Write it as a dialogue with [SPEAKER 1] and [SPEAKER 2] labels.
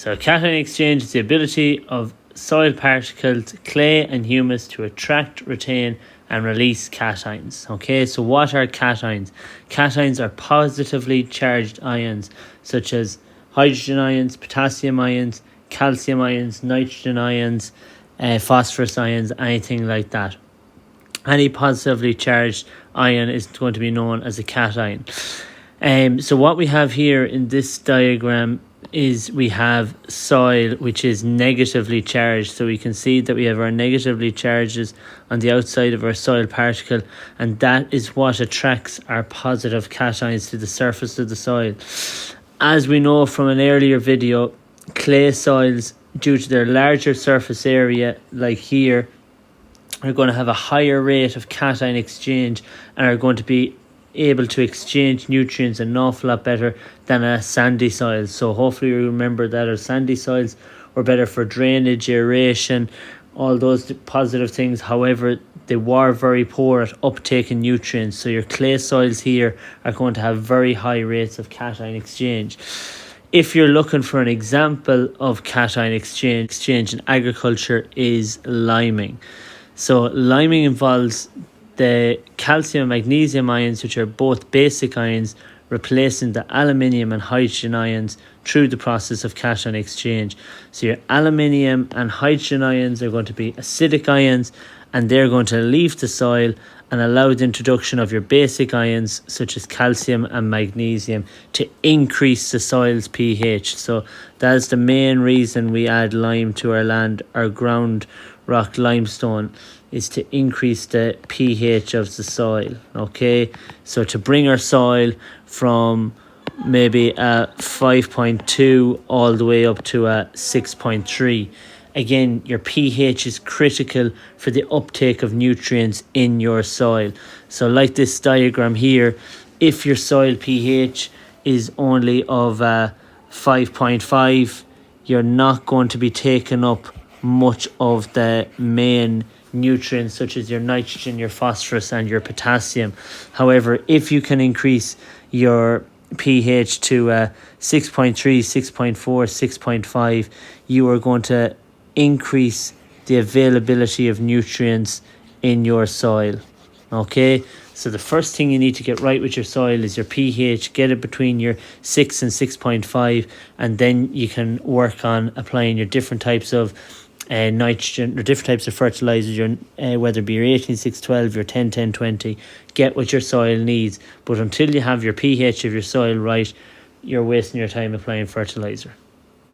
[SPEAKER 1] So cation exchange is the ability of soil particles, clay and humus to attract, retain and release cations. Okay, so what are cations? Cations are positively charged ions such as hydrogen ions, potassium ions, calcium ions, nitrogen ions, phosphorus ions, anything like that. Any positively charged ion is going to be known as a cation. So what we have here in this diagram is we have soil which is negatively charged. So we can see that we have our negatively charges on the outside of our soil particle, and that is what attracts our positive cations to the surface of the soil. As we know from an earlier video, clay soils, due to their larger surface area like here, are going to have a higher rate of cation exchange and are going to be able to exchange nutrients an awful lot better than a sandy soil. So hopefully you remember that our sandy soils were better for drainage, aeration, all those positive things. However, they were very poor at uptaking nutrients. So your clay soils here are going to have very high rates of cation exchange. If you're looking for an example of cation exchange in agriculture is liming. So liming involves the calcium and magnesium ions, which are both basic ions, replacing the aluminium and hydrogen ions through the process of cation exchange. So your aluminium and hydrogen ions are going to be acidic ions, and they're going to leave the soil and allow the introduction of your basic ions such as calcium and magnesium to increase the soil's pH. So that's the main reason we add lime to our land. Our ground rock limestone is to increase the pH of the soil. Okay, so to bring our soil from maybe a 5.2 all the way up to a 6.3. Again, your pH is critical for the uptake of nutrients in your soil. So like this diagram here, if your soil pH is only of 5.5, you're not going to be taking up much of the main nutrients such as your nitrogen, your phosphorus and your potassium. However, if you can increase your pH to 6.3, 6.4, 6.5, you are going to increase the availability of nutrients in your soil. Okay, so the first thing you need to get right with your soil is your pH. Get it between your 6 and 6.5, and then you can work on applying your different types of nitrogen or different types of fertilizers, your whether it be your 18-6-12, your 10-10-20. Get what your soil needs, but until you have your pH of your soil right, you're wasting your time applying fertilizer.